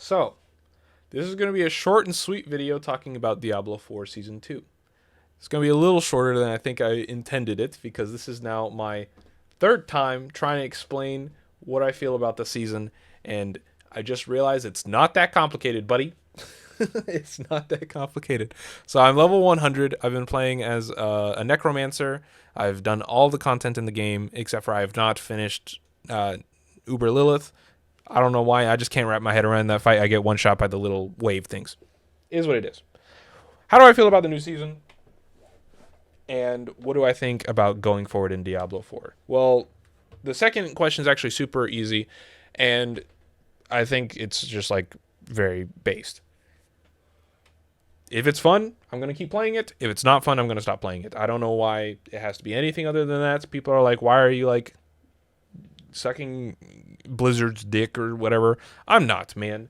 So, this is going to be a short and sweet video talking about Diablo 4 Season 2. It's going to be a little shorter than I think I intended it because this is now my third time trying to explain what I feel about the season, and I just realized it's not that complicated, buddy. It's not that complicated. So I'm level 100. I've been playing as a necromancer. I've done all the content in the game except for I have not finished Uber Lilith. I don't know why. I just can't wrap my head around that fight. I get one shot by the little wave things. It is what it is. How do I feel about the new season? And what do I think about going forward in Diablo 4? Well, the second question is actually super easy, and I think it's just like very based. If it's fun, I'm going to keep playing it. If it's not fun, I'm going to stop playing it. I don't know why it has to be anything other than that. People are like, why are you like sucking Blizzard's dick or whatever? I'm not, man.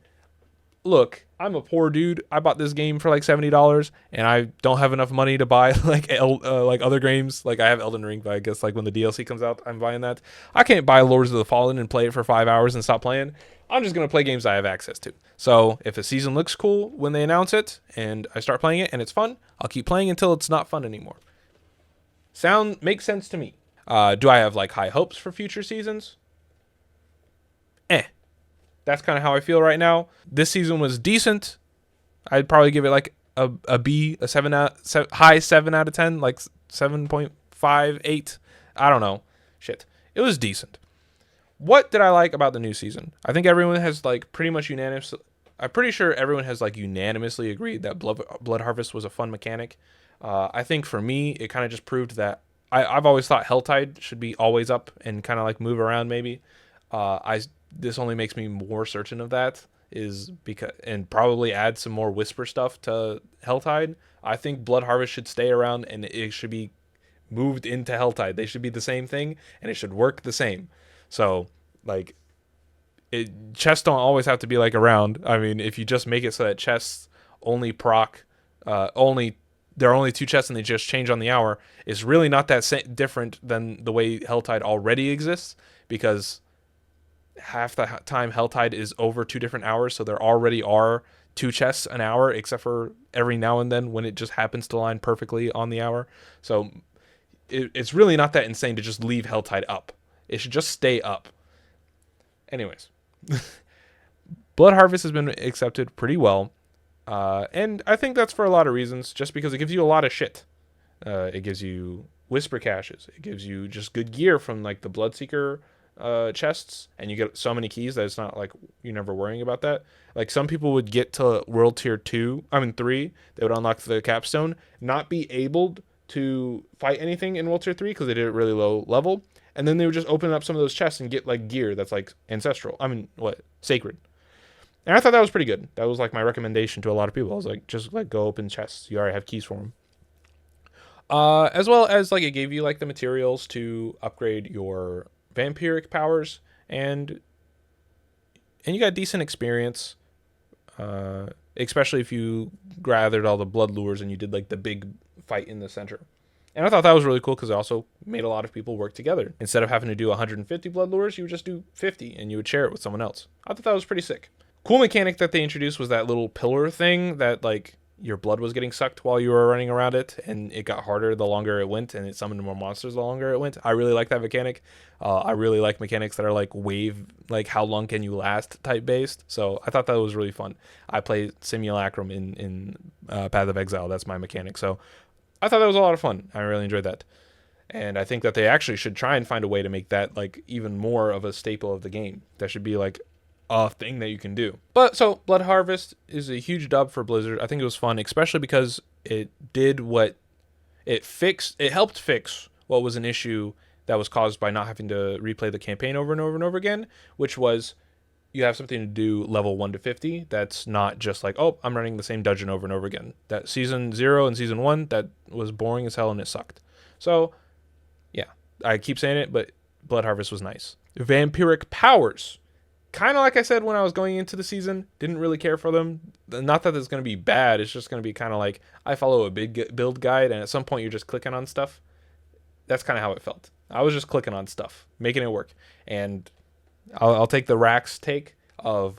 Look, I'm a poor dude. I bought this game for like $70, and I don't have enough money to buy like other games. Like I have Elden Ring, but I guess like when the DLC comes out, I'm buying that. I can't buy Lords of the Fallen and play it for 5 hours and stop playing. I'm just gonna play games I have access to. So if a season looks cool when they announce it, and I start playing it and it's fun, I'll keep playing until it's not fun anymore. Makes sense to me. Do I have like high hopes for future seasons? That's kind of how I feel right now. This season was decent. I'd probably give it like a B, a high 7 out of 10, like 7.58. I don't know. Shit. It was decent. What did I like about the new season? I think everyone has like pretty much I'm pretty sure everyone has like unanimously agreed that Blood Harvest was a fun mechanic. I think for me, it kind of just proved that I've always thought Helltide should be always up and kind of like move around maybe. This only makes me more certain of that, and probably add some more whisper stuff to Helltide. I think Blood Harvest should stay around and it should be moved into Helltide. They should be the same thing and it should work the same. So like chests don't always have to be like around. I mean, if you just make it so that chests only proc there are only 2 chests and they just change on the hour, it's really not that different than the way Helltide already exists, because half the time Helltide is over 2 different hours, so there already are 2 chests an hour, except for every now and then when it just happens to line perfectly on the hour. So it's really not that insane to just leave Helltide up. It should just stay up. Anyways, Blood Harvest has been accepted pretty well, and I think that's for a lot of reasons, just because it gives you a lot of shit. It gives you whisper caches. It gives you just good gear from like the Bloodseeker chests, and you get so many keys that it's not like you're never worrying about that. Like some people would get to world tier 3, they would unlock the capstone, not be able to fight anything in world tier 3 because they did it really low level, and then they would just open up some of those chests and get like gear that's like sacred. And I thought that was pretty good. That was like my recommendation to a lot of people. I was like, just like go open chests, you already have keys for them. As well as like it gave you like the materials to upgrade your vampiric powers, and you got decent experience, especially if you gathered all the blood lures and you did like the big fight in the center. And I thought that was really cool because it also made a lot of people work together. Instead of having to do 150 blood lures, you would just do 50 and you would share it with someone else. I thought that was pretty sick. Cool mechanic that they introduced was that little pillar thing that like your blood was getting sucked while you were running around it, and it got harder the longer it went, and it summoned more monsters the longer it went. I really like that mechanic. I really like mechanics that are like wave, like how long can you last type based. So I thought that was really fun. I play Simulacrum in Path of Exile. That's my mechanic. So I thought that was a lot of fun. I really enjoyed that. And I think that they actually should try and find a way to make that like even more of a staple of the game. That should be like a thing that you can do. But so Blood Harvest is a huge dub for Blizzard. I think it was fun, especially because it did what it helped fix what was an issue that was caused by not having to replay the campaign over and over and over again, which was you have something to do level 1 to 50 that's not just like, oh, I'm running the same dungeon over and over again. That season 0 and season 1, that was boring as hell and it sucked. So yeah, I keep saying it, but Blood Harvest was nice. Vampiric powers, kind of like I said when I was going into the season, didn't really care for them. Not that it's going to be bad, it's just going to be kind of like I follow a big build guide, and at some point you're just clicking on stuff. That's kind of how it felt. I was just clicking on stuff, making it work. And I'll take the Rax take of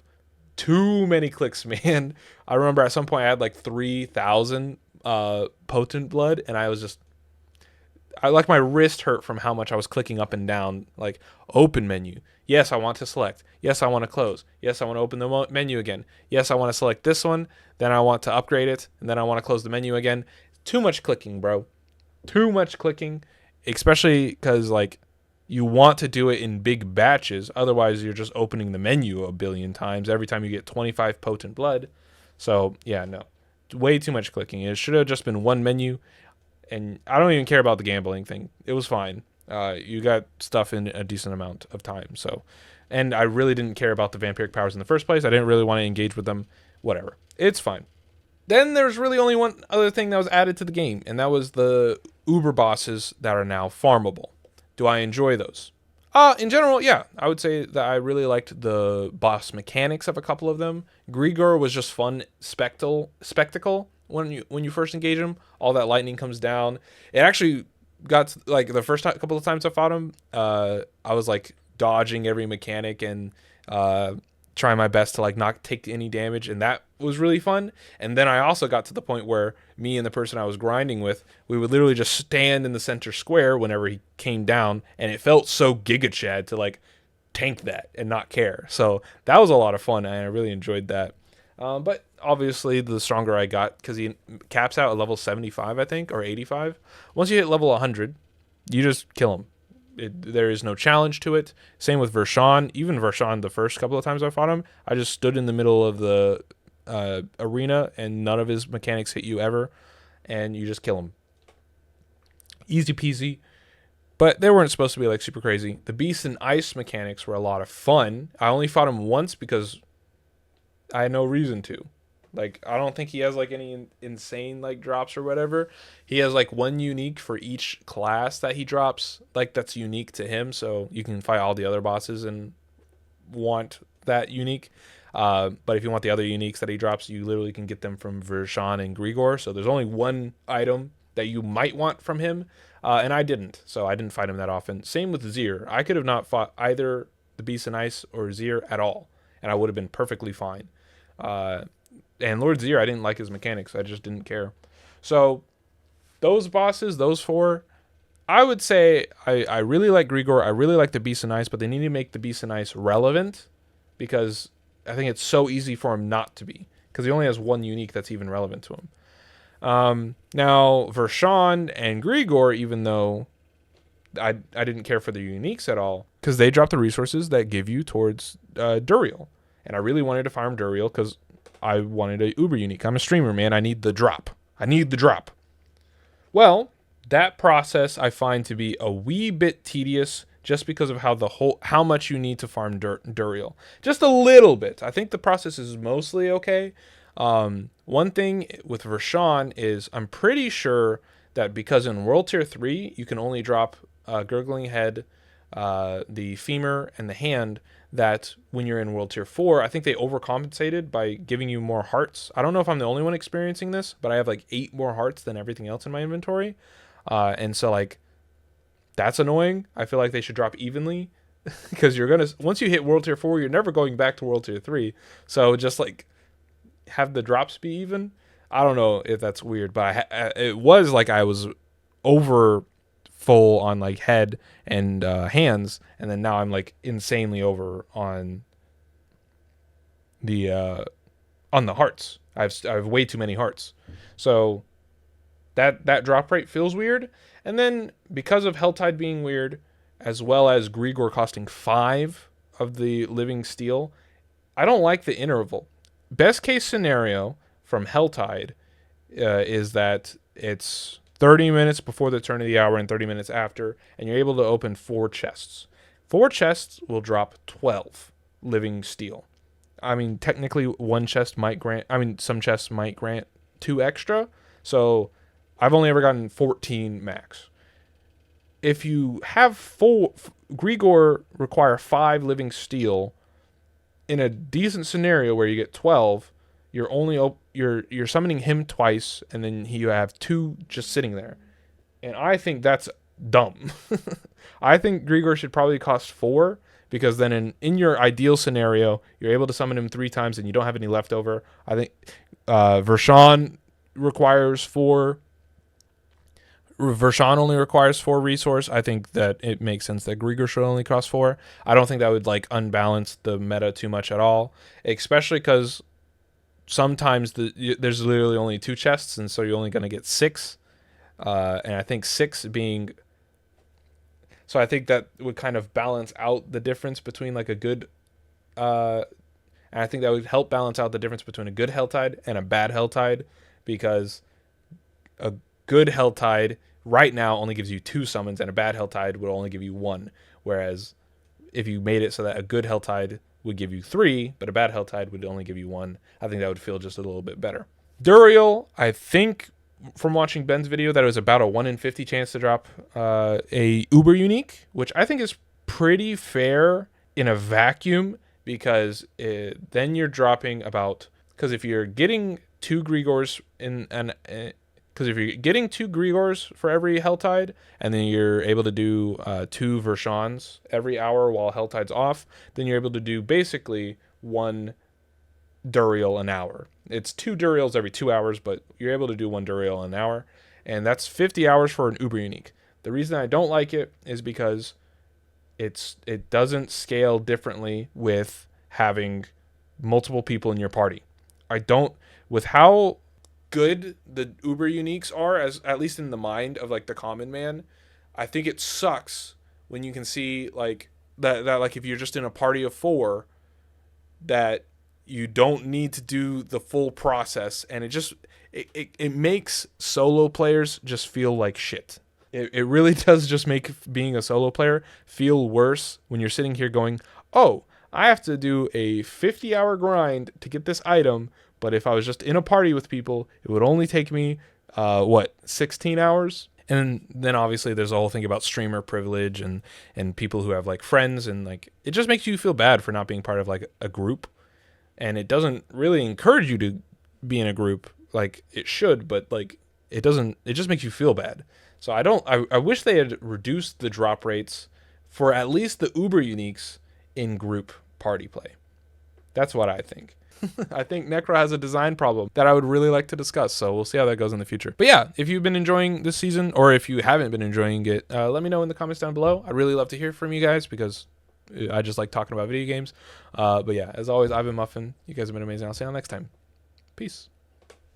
Too many clicks, man. I remember at some point I had like 3,000 potent blood, and I like my wrist hurt from how much I was clicking up and down. Like, open menu. Yes, I want to select. Yes, I want to close. Yes, I want to open the menu again. Yes, I want to select this one. Then I want to upgrade it, and then I want to close the menu again. Too much clicking, bro. Too much clicking, especially because like you want to do it in big batches. Otherwise, you're just opening the menu a billion times every time you get 25 potent blood. So yeah, no, way too much clicking. It should have just been one menu. And I don't even care about the gambling thing. It was fine. You got stuff in a decent amount of time. So, and I really didn't care about the vampiric powers in the first place. I didn't really want to engage with them. Whatever. It's fine. Then there's really only one other thing that was added to the game, and that was the uber bosses that are now farmable. Do I enjoy those? In general, yeah. I would say that I really liked the boss mechanics of a couple of them. Grigor was just fun spectacle when you first engage him. All that lightning comes down. It actually got like the first couple of times I fought him, I was like dodging every mechanic and trying my best to like not take any damage, and that was really fun. And then I also got to the point where me and the person I was grinding with, we would literally just stand in the center square whenever he came down, and it felt so Giga Chad to like tank that and not care. So that was a lot of fun, and I really enjoyed that. But obviously, the stronger I got, because he caps out at level 75, I think, or 85. Once you hit level 100, you just kill him. There is no challenge to it. Same with Vershawn. Even Vershawn, the first couple of times I fought him, I just stood in the middle of the arena, and none of his mechanics hit you ever, and you just kill him. Easy peasy. But they weren't supposed to be like super crazy. The Beast and Ice mechanics were a lot of fun. I only fought him once because I had no reason to. Like, I don't think he has like any insane like drops or whatever. He has like one unique for each class that he drops, like that's unique to him. So you can fight all the other bosses and want that unique. But if you want the other uniques that he drops, you literally can get them from Vershawn and Grigor. So there's only one item that you might want from him, and I didn't. So I didn't fight him that often. Same with Zir. I could have not fought either the Beast and Ice or Zir at all, and I would have been perfectly fine. And Lord Zir, I didn't like his mechanics. I just didn't care. So those bosses, those four, I would say I really like Grigor. I really like the Beast and Ice, but they need to make the Beast and Ice relevant, because I think it's so easy for him not to be, because he only has one unique that's even relevant to him. Now, Vershawn and Grigor, even though I didn't care for the uniques at all, because they drop the resources that give you towards Duriel. And I really wanted to farm Duriel because I wanted a uber unique. I'm a streamer, man. I need the drop. Well, that process I find to be a wee bit tedious, just because of how much you need to farm Duriel. Just a little bit. I think the process is mostly okay. One thing with Vershawn is I'm pretty sure that because in World Tier 3 you can only drop Gurgling Head, the Femur, and the Hand, that when you're in World Tier 4, I think they overcompensated by giving you more hearts. I don't know if I'm the only one experiencing this, but I have like 8 more hearts than everything else in my inventory. And so like, that's annoying. I feel like they should drop evenly, because once you hit World Tier 4, you're never going back to World Tier 3. So just like have the drops be even. I don't know if that's weird, but it was like I was over full on like head and hands, and then now I'm like insanely over on the hearts. I have way too many hearts, so that drop rate feels weird. And then because of Helltide being weird, as well as Grigor costing 5 of the living steel, I don't like the interval. Best case scenario from Helltide is that it's 30 minutes before the turn of the hour and 30 minutes after, and you're able to open 4 chests. 4 chests will drop 12 living steel. I mean, technically some chests might grant 2 extra, so I've only ever gotten 14 max. If you have Grigor require 5 living steel, in a decent scenario where you get 12, you're summoning him twice, and then you have 2 just sitting there. And I think that's dumb. I think Grigor should probably cost 4, because then in your ideal scenario, you're able to summon him 3 times and you don't have any leftover. I think Vershawn requires 4. Vershawn only requires 4 resource. I think that it makes sense that Grigor should only cost 4. I don't think that would like unbalance the meta too much at all, especially because sometimes there's literally only 2 chests, and so you're only going to get 6. And I think 6 being... So I think that would kind of balance out the difference between like a good... and I think that would help balance out the difference between a good Helltide and a bad Helltide, because a good Helltide right now only gives you 2 summons, and a bad Helltide would only give you 1. Whereas if you made it so that a good Helltide would give you 3, but a bad Helltide would only give you 1, I think that would feel just a little bit better. Duriel, I think from watching Ben's video that it was about a 1 in 50 chance to drop a Uber Unique, which I think is pretty fair in a vacuum, because then you're dropping about... Because if you're getting 2 Grigors because if you're getting 2 Grigors for every Helltide, and then you're able to do 2 Vershans every hour while Helltide's off, then you're able to do basically 1 Duriel an hour. It's 2 Duriels every 2 hours, but you're able to do 1 Duriel an hour, and that's 50 hours for an Uber Unique. The reason I don't like it is because it doesn't scale differently with having multiple people in your party. With how good the Uber Uniques are, as at least in the mind of like the common man, I think it sucks when you can see like that like if you're just in a party of 4, that you don't need to do the full process, and it makes solo players just feel like shit. It really does just make being a solo player feel worse when you're sitting here going, oh, I have to do a 50-hour grind to get this item, but if I was just in a party with people, it would only take me, 16 hours? And then obviously there's a whole thing about streamer privilege and people who have like friends, and like it just makes you feel bad for not being part of like a group. And it doesn't really encourage you to be in a group like it should, but like it just makes you feel bad. So I wish they had reduced the drop rates for at least the Uber Uniques in group party play. That's what I think. I think Necro has a design problem that I would really like to discuss, so we'll see how that goes in the future. But yeah, if you've been enjoying this season, or if you haven't been enjoying it, let me know in the comments down below. I'd really love to hear from you guys, because I just like talking about video games. But yeah, as always, I've been Muffin. You guys have been amazing. I'll see you all next time. Peace.